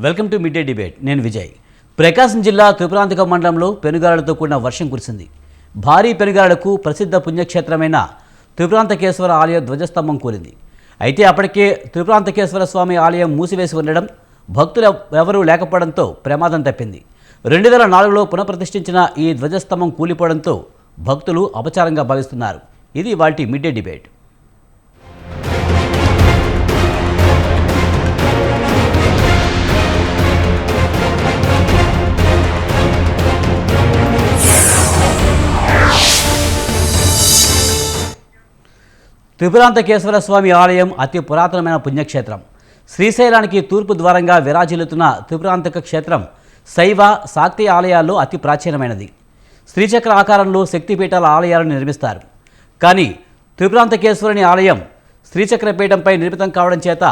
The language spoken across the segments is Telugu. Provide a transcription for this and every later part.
Welcome to mid day debate. నేను విజయ్. ప్రకాశం జిల్లా త్రిపురాంతక మండలంలో పెనుగాలులతో కూడిన వర్షం కురిసింది. భారీ పెనుగాలులకు ప్రసిద్ధ పుణ్యక్షేత్రమైన త్రిపురాంతకేశ్వర ఆలయ ధ్వజస్తంభం కూలింది. అయితే అప్పటికే త్రిపురాంతకేశ్వర స్వామి ఆలయం మూసివేసి ఉండడం, భక్తులు ఎవరూ లేకపోవడంతో ప్రమాదం తప్పింది. 2004లో పునఃప్రతిష్ఠించిన ఈ ధ్వజస్తంభం కూలిపోవడంతో భక్తులు అపచారంగా భావిస్తున్నారు. ఇది వాటి మిడ్ డే డిబేట్. త్రిపురాంతకేశ్వర స్వామి ఆలయం అతి పురాతనమైన పుణ్యక్షేత్రం. శ్రీశైలానికి తూర్పు ద్వారంగా విరాజిల్లుతున్న త్రిపురాంతక క్షేత్రం శైవ, శాక్తి ఆలయాల్లో అతి ప్రాచీనమైనది. శ్రీచక్ర ఆకారంలో శక్తిపీఠాల ఆలయాలను నిర్మిస్తారు. కానీ త్రిపురాంతకేశ్వరుని ఆలయం శ్రీచక్రపీఠంపై నిర్మితం కావడం చేత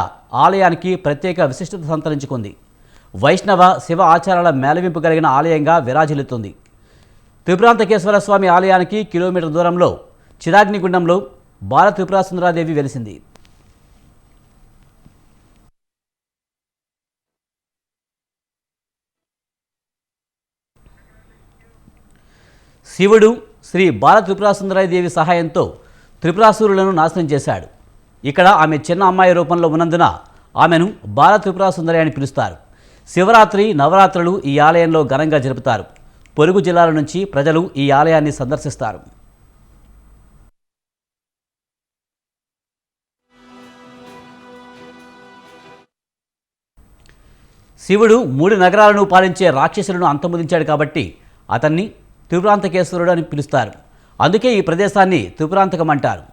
ఆలయానికి ప్రత్యేక విశిష్టత సంతరించుకుంది. వైష్ణవ, శివ ఆచారాల మేళవింపు కలిగిన ఆలయంగా విరాజిల్లుతుంది. త్రిపురాంతకేశ్వర స్వామి ఆలయానికి కిలోమీటర్ దూరంలో చిరాగ్నిగుండంలో బాల త్రిపురాసుందరాదేవి వెలిసింది. శివుడు శ్రీ బాల త్రిపురాసుందరాదేవి సహాయంతో త్రిపురాసురులను నాశనం చేశాడు. ఇక్కడ ఆమె చిన్న అమ్మాయి రూపంలో ఉన్నందున ఆమెను బాల త్రిపురాసుందరి అని పిలుస్తారు. శివరాత్రి, నవరాత్రులు ఈ ఆలయంలో ఘనంగా జరుపుతారు. పొరుగు జిల్లాల నుంచి ప్రజలు ఈ ఆలయాన్ని సందర్శిస్తారు. శివుడు 3 నగరాలను పాలించే రాక్షసులను అంతమొదించాడు కాబట్టి అతన్ని త్రిపురాంతకేశ్వరుడు అని పిలుస్తారు. అందుకే ఈ ప్రదేశాన్ని త్రిపురాంతకం అంటారు.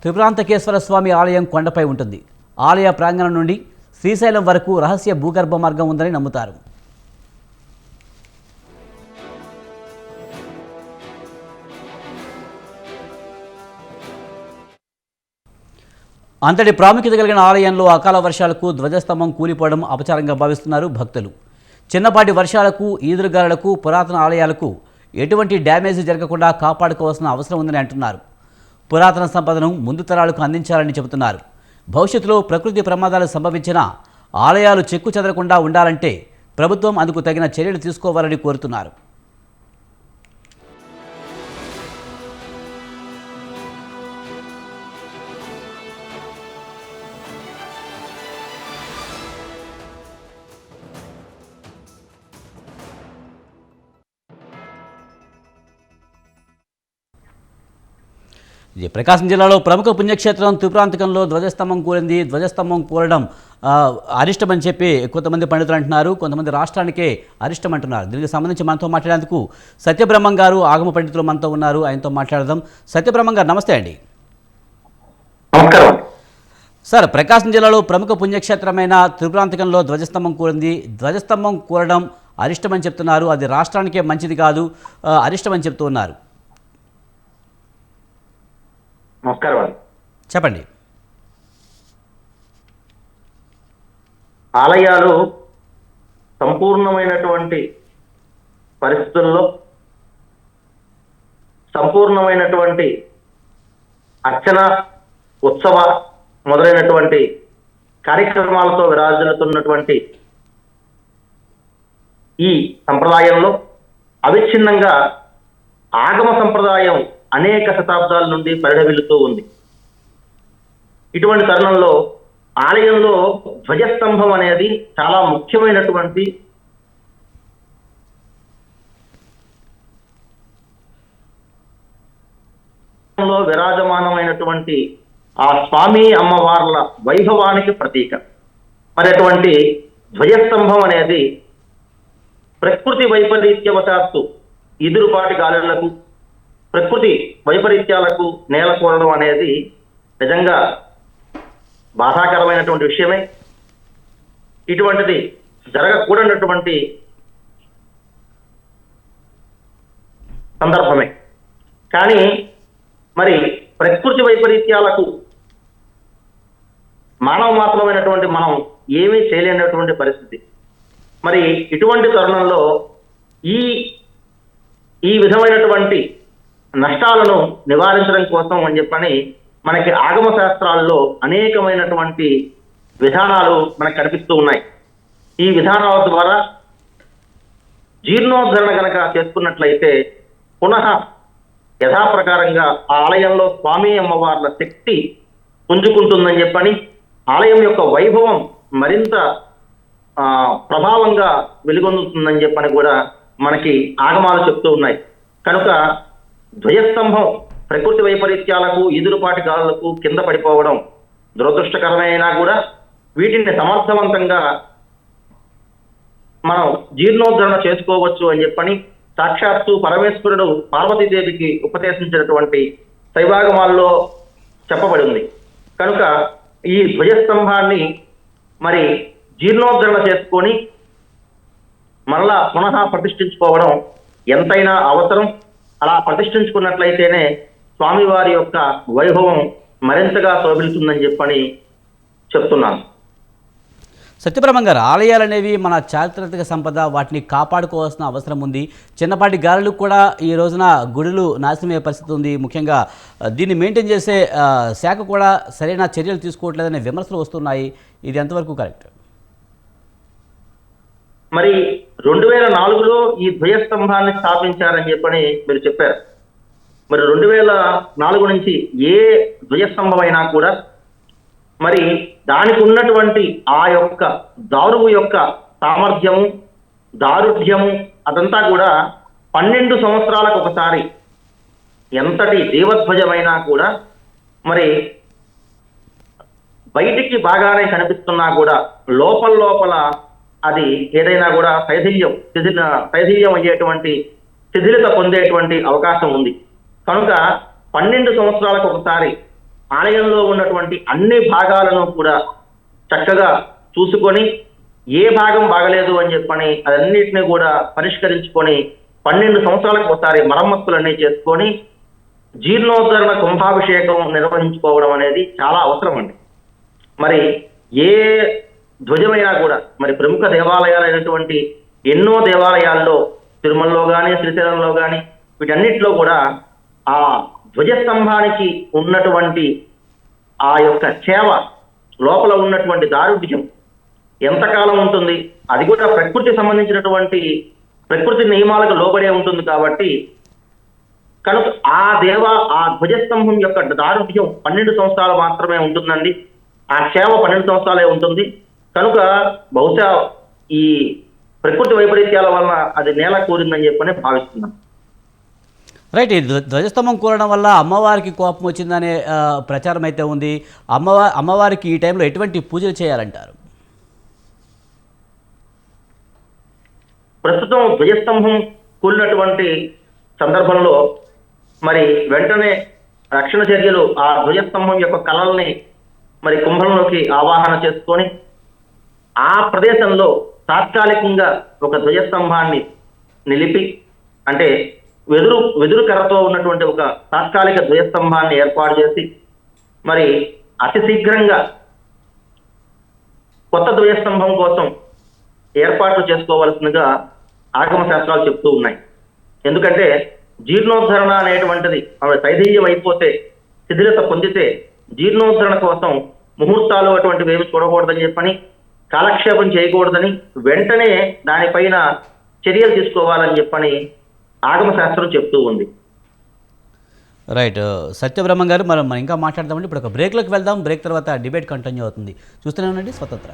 త్రిపురాంతకేశ్వర స్వామి ఆలయం కొండపై ఉంటుంది. ఆలయ ప్రాంగణం నుండి శ్రీశైలం వరకు రహస్య భూగర్భ మార్గం ఉందని నమ్ముతారు. అంతటి ప్రాముఖ్యత కలిగిన ఆలయంలో అకాల వర్షాలకు ధ్వజస్తంభం కూలిపోవడం అపచారంగా భావిస్తున్నారు భక్తులు. చిన్నపాటి వర్షాలకు, ఈదురుగాలులకు పురాతన ఆలయాలకు ఎటువంటి డ్యామేజ్ జరగకుండా కాపాడుకోవాల్సిన అవసరం ఉందని అంటున్నారు. పురాతన సంపదను ముందు తరాలకు అందించాలని చెబుతున్నారు. భవిష్యత్తులో ప్రకృతి ప్రమాదాలు సంభవించినా ఆలయాలు చెక్కు చెదరకుండా ఉండాలంటే ప్రభుత్వం అందుకు తగిన చర్యలు తీసుకోవాలని కోరుతున్నారు. ప్రకాశం జిల్లాలో ప్రముఖ పుణ్యక్షేత్రం త్రిపురాంతకంలో ధ్వజస్తంభం కూలింది. ధ్వజస్తంభం కూలడం అరిష్టం అని చెప్పి కొంతమంది పండితులు అంటున్నారు. కొంతమంది రాష్ట్రానికే అరిష్టం అంటున్నారు. దీనికి సంబంధించి మనతో మాట్లాడేందుకు సత్యబ్రహ్మం గారు, ఆగమ పండితులు మనతో ఉన్నారు. ఆయనతో మాట్లాడదాం. సత్యబ్రహ్మం గారు నమస్తే అండి. సార్, ప్రకాశం జిల్లాలో ప్రముఖ పుణ్యక్షేత్రమైన త్రిపురాంతకంలో ధ్వజస్తంభం కూలింది. ధ్వజస్తంభం కూలడం అరిష్టం అని చెప్తున్నారు. అది రాష్ట్రానికే మంచిది కాదు, అరిష్టం అని చెప్తూ ఉన్నారు. నమస్కారం. చెప్పండి. ఆలయాలు సంపూర్ణమైనటువంటి పరిస్థితుల్లో సంపూర్ణమైనటువంటి అర్చన, ఉత్సవ మొదలైనటువంటి కార్యక్రమాలతో విరాజిల్లుతున్నటువంటి ఈ సంప్రదాయంలో అవిచ్ఛిన్నంగా ఆగమ సంప్రదాయం అనేక శతాబ్దాల నుండి పరిఢవిల్లుతూ ఉంది. ఇటువంటి తరుణంలో ఆలయంలో ధ్వజస్తంభం అనేది చాలా ముఖ్యమైనటువంటి విరాజమానమైనటువంటి ఆ స్వామి అమ్మవార్ల వైభవానికి ప్రతీక. మరి అటువంటి ధ్వజస్తంభం అనేది ప్రకృతి వైపరీత్యవశాత్తు ఎదురుపాటి గాలులకు, ప్రకృతి వైపరీత్యాలకు నేల కూలడం అనేది నిజంగా బాధాకరమైనటువంటి విషయమే. ఇటువంటిది జరగకూడనటువంటి సందర్భమే. కానీ మరి ప్రకృతి వైపరీత్యాలకు మానవ మాత్రమైనటువంటి మనం ఏమీ చేయలేనటువంటి పరిస్థితి. మరి ఇటువంటి తరుణంలో ఈ విధమైనటువంటి నష్టాలను నివారించడం కోసం అని చెప్పని మనకి ఆగమ శాస్త్రాల్లో అనేకమైనటువంటి విధానాలు మనకు కనిపిస్తూ ఉన్నాయి. ఈ విధానాల ద్వారా జీర్ణోద్ధరణ గనక చేసుకున్నట్లయితే పునః యథాప్రకారంగా ఆ ఆలయంలో స్వామి అమ్మవార్ల శక్తి పుంజుకుంటుందని చెప్పని, ఆలయం యొక్క వైభవం మరింత ప్రభావంగా వెలుగొందుతుందని చెప్పని కూడా మనకి ఆగమాలు చెప్తూ ఉన్నాయి. కనుక ధ్వజస్తంభం ప్రకృతి వైపరీత్యాలకు, ఈదురుపాటి గాలులకు కింద పడిపోవడం దురదృష్టకరమైనా కూడా వీటిని సమర్థవంతంగా మనం జీర్ణోద్ధరణ చేసుకోవచ్చు అని చెప్పని సాక్షాత్తు పరమేశ్వరుడు పార్వతీదేవికి ఉపదేశించినటువంటి శైవాగమాల్లో చెప్పబడి ఉంది. కనుక ఈ ధ్వజస్తంభాన్ని మరి జీర్ణోద్ధరణ చేసుకొని మరలా పునః ప్రతిష్ఠించుకోవడం ఎంతైనా అవసరం. అలా ప్రతిష్ఠించుకున్నట్లయితేనే స్వామివారి యొక్క వైభవం మరింతగా శోభిల్తుందని చెప్పని చెప్తున్నాను. సత్యబ్రహ్మం గారు, ఆలయాలు అనేవి మన చారిత్రక సంపద, వాటిని కాపాడుకోవాల్సిన అవసరం ఉంది. చిన్నపాటి గాలులు కూడా ఈ రోజున గుడులు నాశనమయ్యే పరిస్థితి ఉంది. ముఖ్యంగా దీన్ని మెయింటైన్ చేసే శాఖ కూడా సరైన చర్యలు తీసుకోవట్లేదనే విమర్శలు వస్తున్నాయి. ఇది ఎంతవరకు కరెక్ట్? మరి 2004లో ఈ ధ్వజస్తంభాన్ని స్థాపించారని చెప్పని మీరు చెప్పారు. మరి 2004 నుంచి ఏ ధ్వజస్తంభం అయినా కూడా మరి దానికి ఉన్నటువంటి ఆ యొక్క దారువు యొక్క సామర్థ్యము, దారుఢ్యము అదంతా కూడా 12 సంవత్సరాలకు ఒకసారి ఎంతటి దేవధ్వజమైనా కూడా మరి బయటికి బాగానే కనిపిస్తున్నా కూడా లోపల అది ఏదైనా కూడా శైథిల్యం అయ్యేటువంటి శిథిలత పొందేటువంటి అవకాశం ఉంది. కనుక 12 సంవత్సరాలకు ఒకసారి ఆలయంలో ఉన్నటువంటి అన్ని భాగాలను కూడా చక్కగా చూసుకొని ఏ భాగం బాగలేదు అని చెప్పని అదన్నిటిని కూడా పరిష్కరించుకొని 12 సంవత్సరాలకు ఒకసారి మరమ్మతులన్నీ చేసుకొని జీర్ణోద్ధరణ కుంభాభిషేకం నిర్వహించుకోవడం అనేది చాలా అవసరం అండి. మరి ఏ ధ్వజమైనా కూడా మరి ప్రముఖ దేవాలయాలైనటువంటి ఎన్నో దేవాలయాల్లో తిరుమలలో కానీ, శ్రీశైలంలో కానీ వీటన్నిటిలో కూడా ఆ ధ్వజస్తంభానికి ఉన్నటువంటి ఆ యొక్క సేవ, లోపల ఉన్నటువంటి దారుఢ్యం ఎంతకాలం ఉంటుంది, అది కూడా ప్రకృతి సంబంధించినటువంటి ప్రకృతి నియమాలకు లోబడే ఉంటుంది. కాబట్టి కనుక ఆ ధ్వజస్తంభం యొక్క దారుఢ్యం 12 సంవత్సరాలు మాత్రమే ఉంటుందండి. ఆ సేవ 12 సంవత్సరాలే ఉంటుంది. కనుక బహుశా ఈ ప్రకృతి వైపరీత్యాల వలన అది నేల కూరిందని చెప్పని భావిస్తున్నాం. రైట్. ఈ ధ్వజస్తంభం కూలడం వల్ల అమ్మవారికి కోపం వచ్చిందనే ప్రచారం అయితే ఉంది. అమ్మవారికి ఈ టైంలో ఎటువంటి పూజలు చేయాలంటారు? ప్రస్తుతం ధ్వజస్తంభం కూలినటువంటి సందర్భంలో మరి వెంటనే రక్షణ చర్యలు ఆ ధ్వజస్తంభం యొక్క కళల్ని మరి కుంభంలోకి ఆవాహన చేసుకొని ఆ ప్రదేశంలో తాత్కాలికంగా ఒక ధ్వజస్తంభాన్ని నిలిపి, అంటే వెదురు కర్రతో ఉన్నటువంటి ఒక తాత్కాలిక ధ్వజస్తంభాన్ని ఏర్పాటు చేసి మరి అతి శీఘ్రంగా కొత్త ధ్వజస్తంభం కోసం ఏర్పాట్లు చేసుకోవాల్సిందిగా ఆగమ శాస్త్రాలు చెప్తూ ఉన్నాయి. ఎందుకంటే జీర్ణోద్ధరణ అనేటువంటిది శైథిల్యం అయిపోతే, శిథిలత పొందితే జీర్ణోద్ధరణ కోసం ముహూర్తాలు అటువంటివి ఏమి చూడకూడదని చెప్పని, కాలక్షేపం చేయకూడదని, వెంటనే దానిపైన చర్యలు తీసుకోవాలని చెప్పని ఆగమ శాస్త్రం చెప్తూ ఉంది. రైట్. సత్యబ్రహ్మం గారు, మనం ఇంకా మాట్లాడదామండి. ఇప్పుడు ఒక బ్రేక్లోకి వెళ్దాం. బ్రేక్ తర్వాత డిబేట్ కంటిన్యూ అవుతుంది. చూస్తూనే ఉండండి స్వతంత్ర.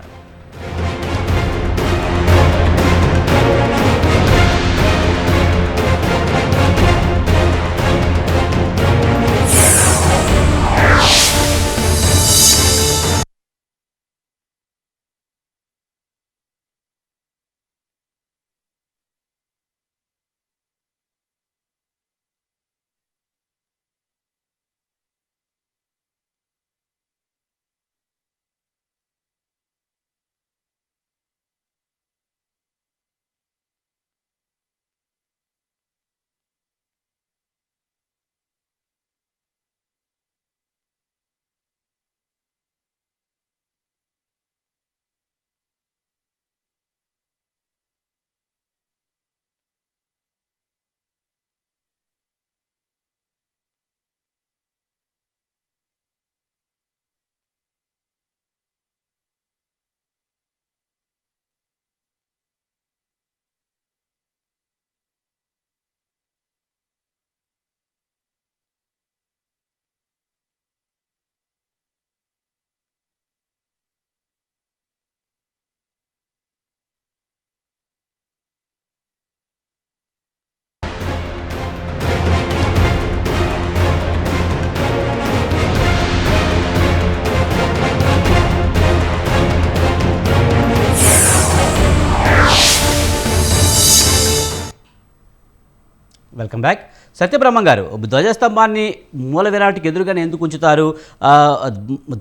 Welcome back. సత్యబ్రహ్మం గారు, ధ్వజస్తంభాన్ని మూల విరాట్కి ఎదురుగానే ఎందుకు ఉంచుతారు?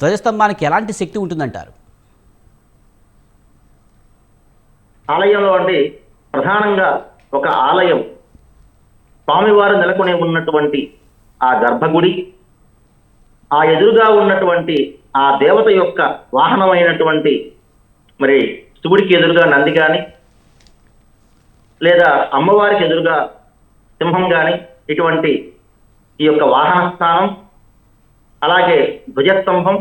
ధ్వజస్తంభానికి ఎలాంటి శక్తి ఉంటుందంటారు? ఆలయంలో అంటే ప్రధానంగా ఒక ఆలయం స్వామివారు నెలకొని ఉన్నటువంటి ఆ గర్భగుడి, ఆ ఎదురుగా ఉన్నటువంటి ఆ దేవత యొక్క వాహనమైనటువంటి మరి శివుడికి ఎదురుగా నంది కానీ, లేదా అమ్మవారికి ఎదురుగా సింహం కానీ, ఇటువంటి ఈ యొక్క వాహన స్థానం, అలాగే ధ్వజస్తంభం,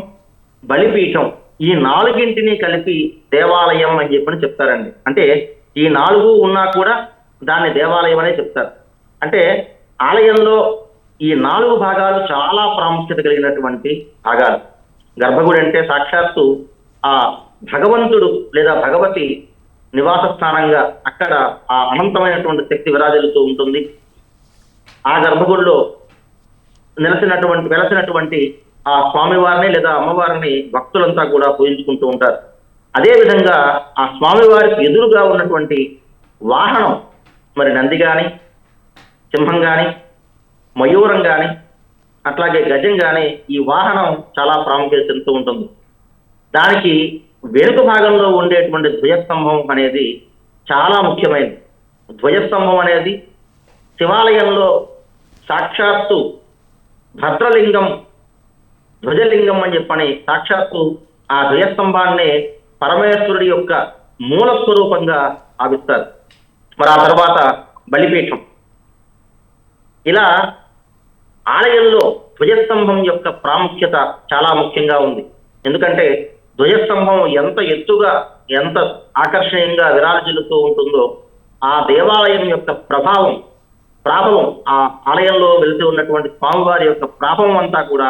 బలిపీఠం, ఈ నాలుగింటిని కలిపి దేవాలయం అని చెప్పని చెప్తారండి. అంటే ఈ 4 ఉన్నా కూడా దాన్ని దేవాలయం అనే చెప్తారు. అంటే ఆలయంలో ఈ 4 భాగాలు చాలా ప్రాముఖ్యత కలిగినటువంటి భాగాలు. గర్భగుడి అంటే సాక్షాత్తు ఆ భగవంతుడు లేదా భగవతి నివాస స్థానంగా అక్కడ ఆ అనంతమైనటువంటి శక్తి విరాజిల్లుతూ ఉంటుంది. ఆ గర్భగుడిలో వెలసినటువంటి ఆ స్వామివారిని లేదా అమ్మవారిని భక్తులంతా కూడా పూజించుకుంటూ ఉంటారు. అదే విధంగా ఆ స్వామివారికి ఎదురుగా ఉన్నటువంటి వాహనం మరి నంది కానీ, సింహం కానీ, మయూరం కానీ, అట్లాగే గజం కానీ, ఈ వాహనం చాలా ప్రాముఖ్యత చెందుతూ ఉంటుంది. దానికి వెనుక భాగంలో ఉండేటువంటి ధ్వజస్తంభం అనేది చాలా ముఖ్యమైనది. ధ్వజస్తంభం అనేది శివాలయంలో సాక్షాత్తు భద్రలింగం, ధ్వజలింగం అని చెప్పని సాక్షాత్తు ఆ ధ్వజస్తంభాన్నే పరమేశ్వరుడి యొక్క మూల స్వరూపంగా భావిస్తారు. మరి ఆ తర్వాత బలిపీఠం. ఇలా ఆలయంలో ధ్వజస్తంభం యొక్క ప్రాముఖ్యత చాలా ముఖ్యంగా ఉంది. ఎందుకంటే ధ్వజస్తంభం ఎంత ఎత్తుగా, ఎంత ఆకర్షణీయంగా విరాజిల్లుతూ ఉంటుందో ఆ దేవాలయం యొక్క ప్రాభవం, ఆ ఆలయంలో వెళ్తూ ఉన్నటువంటి స్వామివారి యొక్క ప్రాభవం అంతా కూడా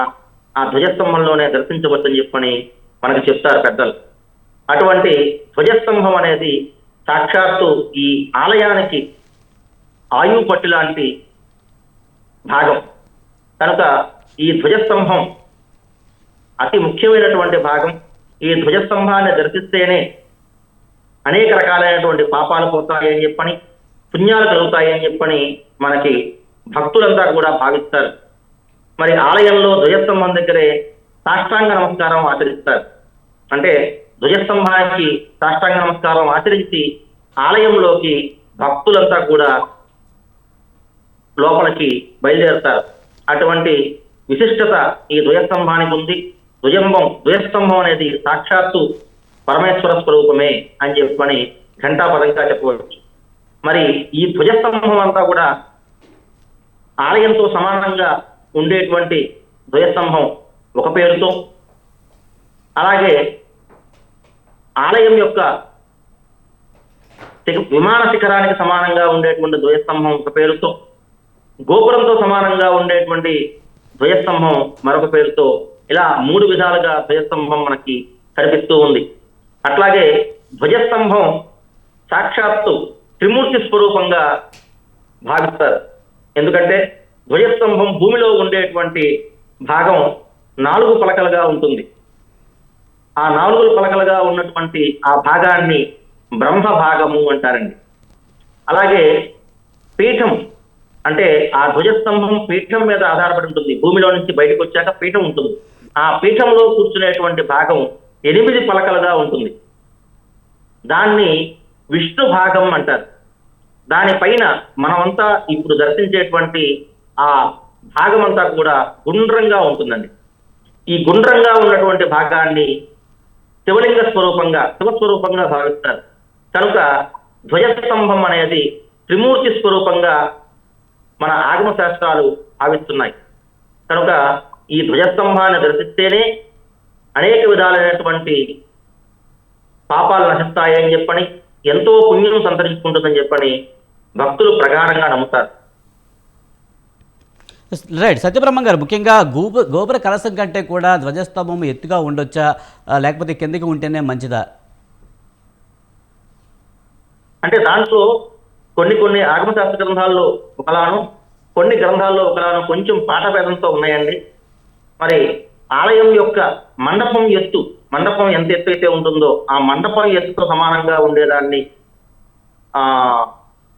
ఆ ధ్వజస్తంభంలోనే దర్శించవచ్చని చెప్పని మనకు చెప్తారు పెద్దలు. అటువంటి ధ్వజస్తంభం అనేది సాక్షాత్తు ఈ ఆలయానికి ఆయువు పట్టు లాంటి భాగం కనుక ఈ ధ్వజస్తంభం అతి ముఖ్యమైనటువంటి భాగం. ఈ ధ్వజస్తంభాన్ని దర్శిస్తేనే అనేక రకాలైనటువంటి పాపాలు పోతాయని చెప్పని, పుణ్యాలు కలుగుతాయని చెప్పని మనకి భక్తులంతా కూడా భావిస్తారు. మరి ఆలయంలో ధ్వజస్తంభం దగ్గరే సాష్టాంగ నమస్కారం ఆచరిస్తారు. అంటే ధ్వజస్తంభానికి సాష్టాంగ నమస్కారం ఆచరించి ఆలయంలోకి భక్తులంతా కూడా లోపలికి బయలుదేరుతారు. అటువంటి విశిష్టత ఈ ధ్వజస్తంభానికి ఉంది. ధ్వజస్తంభం అనేది సాక్షాత్తు పరమేశ్వర స్వరూపమే అని చెప్పని ఘంటాపదంగా చెప్పవచ్చు. మరి ఈ ధ్వజస్తంభం అంతా కూడా ఆలయంతో సమానంగా ఉండేటువంటి ధ్వజస్తంభం ఒక పేరుతో, అలాగే ఆలయం యొక్క విమాన శిఖరానికి సమానంగా ఉండేటువంటి ధ్వజస్తంభం ఒక పేరుతో, గోపురంతో సమానంగా ఉండేటువంటి ధ్వజస్తంభం మరొక పేరుతో, ఇలా 3 విధాలుగా ధ్వజస్తంభం మనకి కనిపిస్తూ ఉంది. అట్లాగే ధ్వజస్తంభం సాక్షాత్తు త్రిమూర్తి స్వరూపంగా భావిస్తారు. ఎందుకంటే ధ్వజస్తంభం భూమిలో ఉండేటువంటి భాగం 4 పలకలుగా ఉంటుంది. ఆ 4 పలకలుగా ఉన్నటువంటి ఆ భాగాన్ని బ్రహ్మ భాగము అంటారండి. అలాగే పీఠం అంటే ఆ ధ్వజస్తంభం పీఠం మీద ఆధారపడి ఉంటుంది. భూమిలో నుంచి బయటకు వచ్చాక పీఠం ఉంటుంది. ఆ పీఠంలో కూర్చునేటువంటి భాగం 8 పలకలుగా ఉంటుంది. దాన్ని విష్ణు భాగం అంటారు. దానిపైన మనమంతా ఇప్పుడు దర్శించేటువంటి ఆ భాగం అంతా కూడా గుండ్రంగా ఉంటుందండి. ఈ గుండ్రంగా ఉన్నటువంటి భాగాన్ని శివస్వరూపంగా భావిస్తారు. కనుక ధ్వజస్తంభం అనేది త్రిమూర్తి స్వరూపంగా మన ఆగమ శాస్త్రాలు భావిస్తున్నాయి. కనుక ఈ ధ్వజస్తంభాన్ని దర్శిస్తేనే అనేక విధాలైనటువంటి పాపాలు నశిస్తాయని చెప్పని, ఎంతో పుణ్యం సంతరించుకుంటుందని చెప్పని భక్తులు ప్రగాఢంగా నమ్ముతారు. రైట్. సత్యబ్రహ్మం గారు, ముఖ్యంగా గోపుర కలశం కంటే కూడా ధ్వజస్తంభం ఎత్తుగా ఉండొచ్చా, లేకపోతే కిందకి ఉంటేనే మంచిదా? అంటే దాంట్లో కొన్ని ఆగమశాస్త్ర గ్రంథాల్లో ఒకలాను, కొన్ని గ్రంథాల్లో ఒకలాను కొంచెం పాఠభేదంతో ఉన్నాయండి. మరి ఆలయం యొక్క మండపం ఎంత ఎత్తు అయితే ఉంటుందో ఆ మండపం ఎత్తుతో సమానంగా ఉండేదాన్ని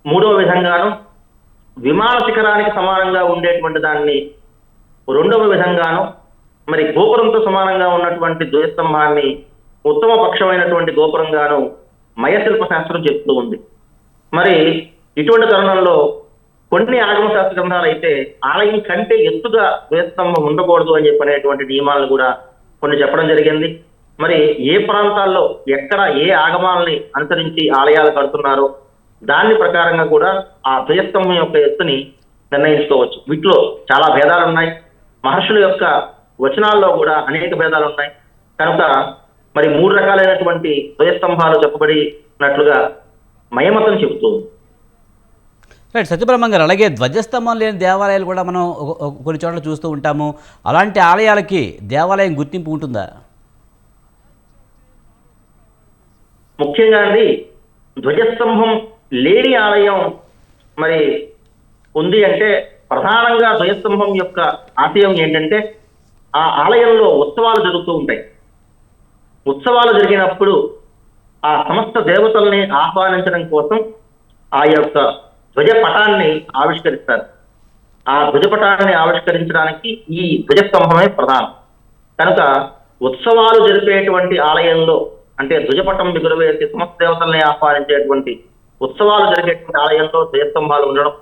3వ విధంగాను, విమాన శిఖరానికి సమానంగా ఉండేటువంటి దాన్ని రెండవ విధంగాను, మరి గోపురంతో సమానంగా ఉన్నటువంటి ధ్వజస్తంభాన్ని ఉత్తమ పక్షమైనటువంటి గోపురంగాను మయశిల్ప శాస్త్రం చెప్తూ ఉంది. మరి ఇటువంటి తరుణంలో కొన్ని ఆగమ శాస్త్ర గ్రంథాలు అయితే ఆలయం కంటే ఎత్తుగా ధ్వజస్తంభం ఉండకూడదు అని చెప్పనేటువంటి నియమాలను కూడా కొన్ని చెప్పడం జరిగింది. మరి ఏ ప్రాంతాల్లో ఎక్కడ ఏ ఆగమాలని అనుసరించి ఆలయాలు కడుతున్నారో దాని ప్రకారంగా కూడా ఆ ధ్వజస్తంభం యొక్క ఎత్తుని నిర్ణయించుకోవచ్చు. వీటిలో చాలా భేదాలు ఉన్నాయి. మహర్షుల యొక్క వచనాల్లో కూడా అనేక భేదాలు ఉన్నాయి. కనుక మరి 3 రకాలైనటువంటి ధ్వజస్తంభాలు చెప్పబడినట్లుగా మయమతం చెబుతుంది. రైట్ సత్యబ్రహ్మం గారు, అలాగే ధ్వజస్తంభం లేని దేవాలయాలు కూడా మనం కొన్ని చోట్ల చూస్తూ ఉంటాము. అలాంటి ఆలయాలకి దేవాలయం గుర్తింపు ఉంటుందా? ముఖ్యంగా అండి, ధ్వజస్తంభం లేని ఆలయం మరి ఉంది అంటే ప్రధానంగా ధ్వజస్తంభం యొక్క ఆశయం ఏంటంటే ఆ ఆలయంలో ఉత్సవాలు జరుగుతూ ఉంటాయి. ఉత్సవాలు జరిగినప్పుడు ఆ సమస్త దేవతల్ని ఆహ్వానించడం కోసం ఆ యొక్క ధ్వజపటాన్ని ఆవిష్కరిస్తారు. ఆ ధ్వజపటాన్ని ఆవిష్కరించడానికి ఈ ధ్వజస్తంభమే ప్రధానం. కనుక ఉత్సవాలు జరిపేటువంటి ఆలయంలో, అంటే ధ్వజపటం ఎగురవేసి సమస్త దేవతల్ని ఆహ్వానించేటువంటి ఉత్సవాలు జరిగేటువంటి ఆలయంలో ధ్వజస్తంభాలు ఉండడం,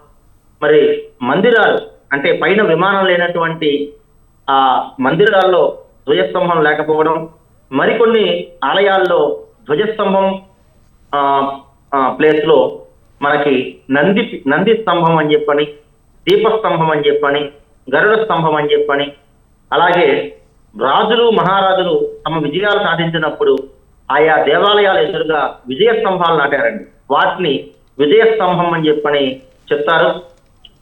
మరి మందిరాలు అంటే పైన విమానం లేనటువంటి ఆ మందిరాల్లో ధ్వజస్తంభం లేకపోవడం, మరికొన్ని ఆలయాల్లో ధ్వజస్తంభం ప్లేస్ లో మనకి నంది స్తంభం అని చెప్పని, దీపస్తంభం అని చెప్పని, గరుడ స్తంభం అని చెప్పని, అలాగే రాజులు మహారాజులు తమ విజయాలు సాధించినప్పుడు ఆయా దేవాలయాల ఎదురుగా విజయ స్తంభాలు నాటారండి. వాటిని విజయ స్తంభం అని చెప్పని చెప్తారు.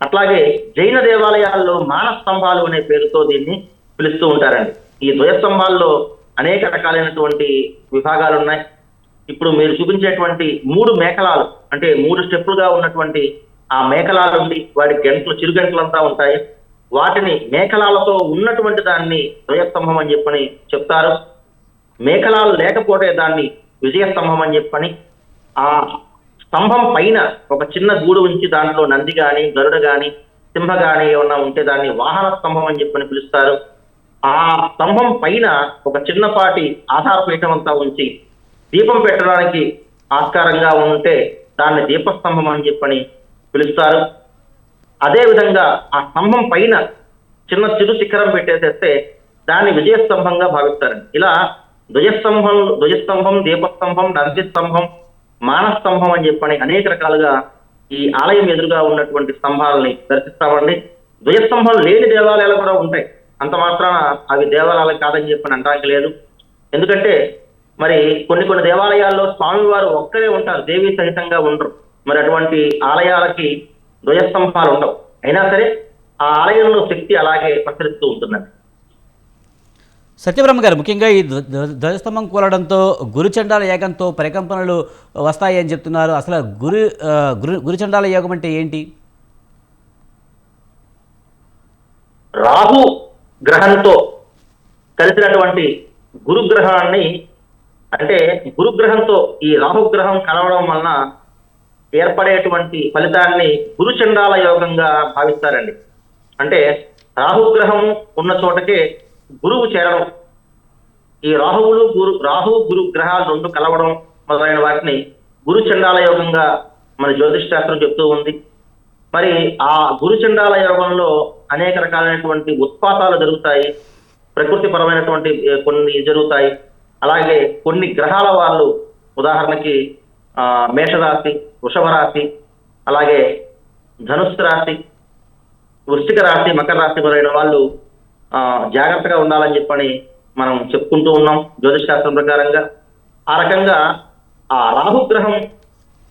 అట్లాగే జైన దేవాలయాల్లో మానస్తంభాలు అనే పేరుతో దీన్ని పిలుస్తూ ఉంటారండి. ఈ ధ్వజస్తంభాల్లో అనేక రకాలైనటువంటి విభాగాలు ఉన్నాయి. ఇప్పుడు మీరు చూపించేటువంటి 3 మేకలాలు, అంటే 3 స్టెప్పులుగా ఉన్నటువంటి ఆ మేకలాలు ఉండి వాటి గంటలు చిరుగంటలంతా ఉంటాయి. వాటిని మేకలాలతో ఉన్నటువంటి దాన్ని ధ్వజస్తంభం అని చెప్పని చెప్తారు. మేకలాలు లేకపోతే దాన్ని విజయస్తంభం అని చెప్పని, ఆ స్తంభం పైన ఒక చిన్న గూడు ఉంచి దాంట్లో నంది గాని, గరుడ గాని, సింహ గాని ఏమన్నా ఉంటే దాన్ని వాహన స్తంభం అని చెప్పని పిలుస్తారు. ఆ స్తంభం పైన ఒక చిన్నపాటి ఆధారపీఠం అంతా ఉంచి దీపం పెట్టడానికి ఆస్కారంగా ఉంటే దాన్ని దీపస్తంభం అని చెప్పని పిలుస్తారు. అదే విధంగా ఆ స్తంభం పైన చిన్న చిరు శిఖరం పెట్టేసేస్తే దాన్ని విజయస్తంభంగా భావిస్తారండి. ఇలా ధ్వజస్తంభం, దీపస్తంభం, నంది స్తంభం, మానస్తంభం అని చెప్పని అనేక రకాలుగా ఈ ఆలయం ఎదురుగా ఉన్నటువంటి స్తంభాలని దర్శిస్తామండి. ధ్వజస్తంభం లేని దేవాలయాలు కూడా ఉంటాయి. అంత మాత్రాన అవి దేవాలయాలు కాదని చెప్పని అనడానికి లేదు. ఎందుకంటే మరి కొన్ని దేవాలయాల్లో స్వామివారు ఒక్కరే ఉంటారు, దేవీ సహితంగా ఉండరు. మరి అటువంటి ఆలయాలకి ధ్వజస్తంభాలు ఉండవు. అయినా సరే ఆ ఆలయంలో శక్తి అలాగే ప్రసరిస్తూ ఉంటుందండి. సత్యబ్రహ్మ గారు, ముఖ్యంగా ఈ ధ్వజస్తంభం కూలడంతో గురుచండాల యాగంతో పరికంపనలు వస్తాయి అని చెప్తున్నారు. అసలు గురుచండాల యాగం అంటే ఏంటి? రాహు గ్రహంతో కలిసినటువంటి గురుగ్రహాన్ని, అంటే గురుగ్రహంతో ఈ రాహుగ్రహం కలవడం వలన ఏర్పడేటువంటి ఫలితాన్ని గురుచండాల యోగంగా భావిస్తారండి. అంటే రాహుగ్రహం ఉన్న చోటకే గురువు చేరడం, ఈ రాహు గురు గ్రహాలు 2 కలవడం మొదలైన వాటిని గురుచండాల యోగంగా మన జ్యోతిష్ శాస్త్రం చెప్తూ ఉంది. మరి ఆ గురుచండాల యోగంలో అనేక రకాలైనటువంటి ఉత్పాతాలు జరుగుతాయి, ప్రకృతి పరమైనటువంటి కొన్ని జరుగుతాయి. అలాగే కొన్ని గ్రహాల వాళ్ళు, ఉదాహరణకి మేషరాశి, వృషభ రాశి, అలాగే ధనుస్సు రాశి, వృశ్చిక రాశి, మకర రాశి మొదలైన వాళ్ళు జాగ్రత్తగా ఉండాలని చెప్పని మనం చెప్పుకుంటూ ఉన్నాం జ్యోతిష్ శాస్త్రం ప్రకారంగా. ఆ రకంగా ఆ రాహుగ్రహం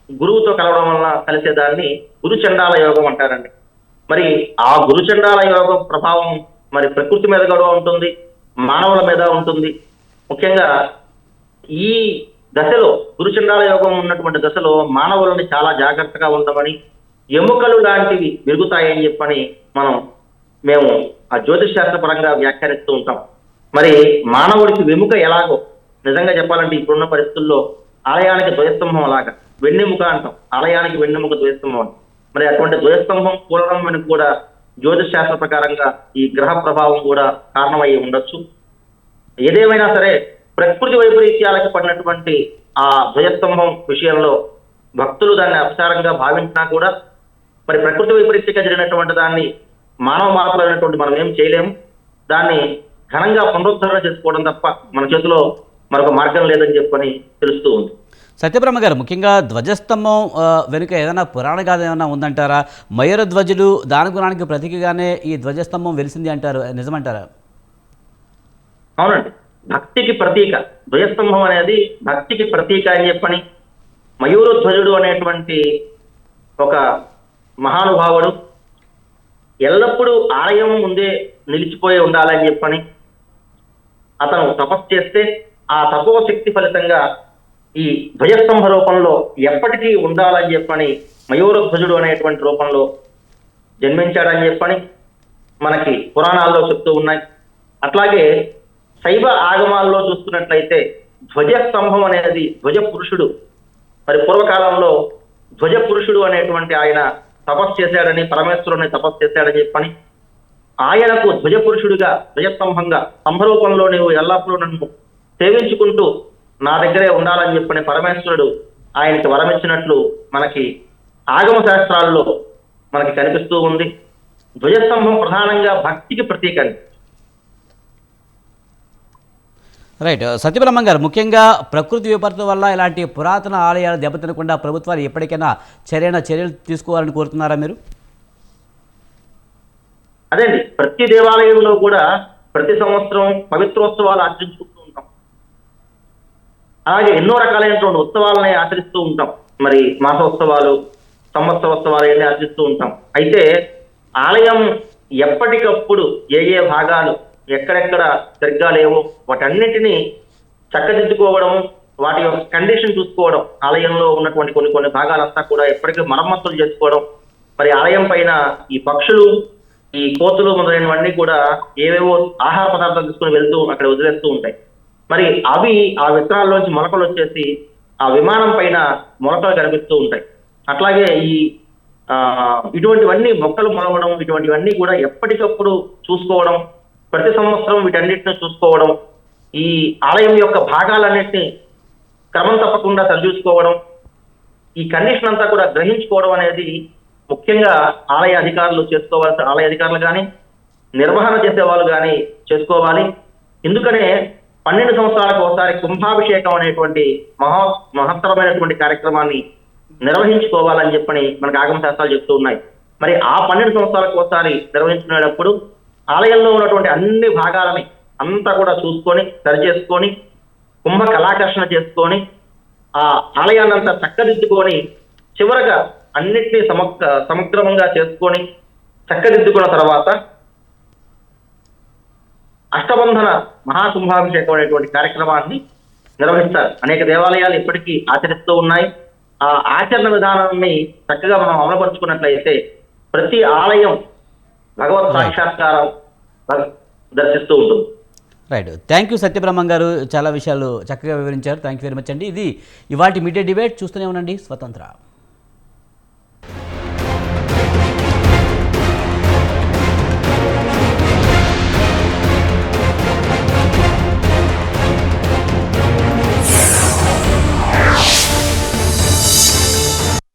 గురువుతో కలవడం వల్ల కలిసేదాన్ని గురుచండాల యోగం అంటారండి. మరి ఆ గురుచండాల యోగం ప్రభావం మరి ప్రకృతి మీద కూడా ఉంటుంది, మానవుల మీద ఉంటుంది. ముఖ్యంగా ఈ దశలో, గురుచండాల యోగం ఉన్నటువంటి దశలో మానవులని చాలా జాగ్రత్తగా ఉండమని, ఎముకలు లాంటివి విరుగుతాయని చెప్పని మేము ఆ జ్యోతిష్ శాస్త్ర పరంగా వ్యాఖ్యానిస్తూ ఉంటాం. మరి మానవుడికి వెముక ఎలాగో, నిజంగా చెప్పాలంటే ఇప్పుడున్న పరిస్థితుల్లో ఆలయానికి ధ్వజస్తంభం అలాగా, వెన్నెముక అంటాం, ఆలయానికి వెన్నెముక ధ్వజస్తంభం. మరి అటువంటి ధ్వజస్తంభం కూలడం మనకు కూడా జ్యోతిష్ శాస్త్ర ప్రకారంగా ఈ గ్రహ ప్రభావం కూడా కారణమై ఉండొచ్చు. ఏదేమైనా సరే ప్రకృతి వైపరీత్యాలకు పడినటువంటి ఆ ధ్వజస్తంభం విషయంలో భక్తులు దాన్ని అపచారంగా భావించినా కూడా మరి ప్రకృతి వైపరీత్యంగా జరిగినటువంటి దాన్ని మానవ మాత్రమైనటువంటి మనం ఏం చేయలేము. దాన్ని ఘనంగా పునరుద్ధరణ చేసుకోవడం తప్ప మన చేతిలో మరొక మార్గం లేదని చెప్పని తెలుస్తూ ఉంది. సత్యబ్రహ్మ గారు, ముఖ్యంగా ధ్వజస్తంభం వెనుక ఏదైనా పురాణ గాథ ఏమైనా ఉందంటారా? మయూర ధ్వజులు దాని గుణానికి ప్రతీకగానే ఈ ధ్వజస్తంభం వెలిసింది అంటారు, నిజమంటారా? అవునండి, భక్తికి ప్రతీక ధ్వజస్తంభం అనేది భక్తికి ప్రతీక అని చెప్పని మయూర ధ్వజుడు అనేటువంటి ఒక మహానుభావుడు ఎల్లప్పుడూ ఆలయం ముందే నిలిచిపోయి ఉండాలని చెప్పని అతను తపస్సు చేస్తే ఆ తపోశక్తి ఫలితంగా ఈ ధ్వజస్తంభ రూపంలో ఎప్పటికీ ఉండాలని చెప్పని మయూర ధ్వజుడు అనేటువంటి రూపంలో జన్మించాడని చెప్పని మనకి పురాణాల్లో చెప్తూ ఉన్నాయి. అట్లాగే శైవ ఆగమాల్లో చూస్తున్నట్లయితే ధ్వజస్తంభం అనేది ధ్వజ పురుషుడు. మరి పూర్వకాలంలో ధ్వజ పురుషుడు అనేటువంటి ఆయన తపస్సు చేశాడని, పరమేశ్వరుని తపస్సు చేశాడని చెప్పని ఆయనకు ధ్వజ పురుషుడిగా ధ్వజస్తంభంగా స్తంభరూపంలో నీవు ఎల్లప్పుడూ నన్ను సేవించుకుంటూ నా దగ్గరే ఉండాలని చెప్పని పరమేశ్వరుడు ఆయనకి వరమిచ్చినట్లు మనకి ఆగమ శాస్త్రాల్లో మనకి కనిపిస్తూ ఉంది. ధ్వజస్తంభం ప్రధానంగా భక్తికి ప్రతీక. రైట్. సత్యబ్రహ్మం గారు, ముఖ్యంగా ప్రకృతి విపత్తు వల్ల ఇలాంటి పురాతన ఆలయాలు దెబ్బతినకుండా ప్రభుత్వాలు ఎప్పటికైనా చర్యలు తీసుకోవాలని కోరుతున్నారా మీరు? అదేండి, ప్రతి దేవాలయంలో కూడా ప్రతి సంవత్సరం పవిత్రోత్సవాలు ఆచరించుకుంటూ ఉంటాం. అలాగే ఎన్నో రకాలైనటువంటి ఉత్సవాలని ఆచరిస్తూ ఉంటాం. మరి మాసోత్సవాలు, సంవత్సరోత్సవాలు ఇవన్నీ ఆచరిస్తూ ఉంటాం. అయితే ఆలయం ఎప్పటికప్పుడు ఏ భాగాలు ఎక్కడెక్కడ సరిగ్గా లేవో వాటన్నిటినీ చక్కదిద్దుకోవడం, వాటి యొక్క కండిషన్ చూసుకోవడం, ఆలయంలో ఉన్నటువంటి కొన్ని భాగాలంతా కూడా ఎప్పటికీ మరమ్మతులు చేసుకోవడం. మరి ఆలయం పైన ఈ పక్షులు, ఈ కోతులు మొదలైనవన్నీ కూడా ఏవేవో ఆహార పదార్థాలు తీసుకుని వెళ్తూ అక్కడ వదిలేస్తూ ఉంటాయి. మరి అవి ఆ విత్తనాల్లోంచి మొలకలు వచ్చేసి ఆ విమానం పైన మొలకలు కనిపిస్తూ ఉంటాయి. అట్లాగే ఈ ఇటువంటివన్నీ మొక్కలు మొలవడం, ఇటువంటివన్నీ కూడా ఎప్పటికప్పుడు చూసుకోవడం, ప్రతి సంవత్సరం వీటన్నిటిని చూసుకోవడం, ఈ ఆలయం యొక్క భాగాలన్నింటినీ క్రమం తప్పకుండా సరిచూసుకోవడం, ఈ కండిషన్ అంతా కూడా గ్రహించుకోవడం అనేది ముఖ్యంగా ఆలయ అధికారులు చేసుకోవాల్సిన, ఆలయ అధికారులు కానీ నిర్వహణ చేసేవాళ్ళు కానీ చేసుకోవాలి. ఎందుకనే 12 సంవత్సరాలకు ఒకసారి కుంభాభిషేకం అనేటువంటి మహత్తరమైనటువంటి కార్యక్రమాన్ని నిర్వహించుకోవాలని చెప్పని మనకు ఆగమ శాస్త్రాలు చెప్తూ ఉన్నాయి. మరి ఆ 12 సంవత్సరాలకు ఒకసారి నిర్వహించుకునేటప్పుడు ఆలయంలో ఉన్నటువంటి అన్ని భాగాలని అంతా కూడా చూసుకొని సరిచేసుకొని కుంభ కళాకర్షణ చేసుకొని ఆ ఆలయాన్ని అంతా చక్కదిద్దుకొని చివరగా అన్నిటినీ సమగ్రంగా చేసుకొని చక్కదిద్దుకున్న తర్వాత అష్టబంధన మహాకుంభాభిషేకం అనేటువంటి కార్యక్రమాన్ని నిర్వహిస్తారు. అనేక దేవాలయాలు ఇప్పటికీ ఆచరిస్తూ ఉన్నాయి. ఆ ఆచరణ విధానాన్ని చక్కగా మనం అమలుపరుచుకున్నట్లయితే ప్రతి ఆలయం భగవత్ సాక్షాత్కారం దర్శిస్తూ ఉంటుంది. రైట్. థ్యాంక్ యూ సత్యబ్రహ్మం గారు, చాలా విషయాలు చక్కగా వివరించారు. థ్యాంక్ యూ వెరీ మచ్ అండి. ఇది ఇవాల్టి మీడియా డిబేట్. చూస్తూనే ఉండండి స్వతంత్ర.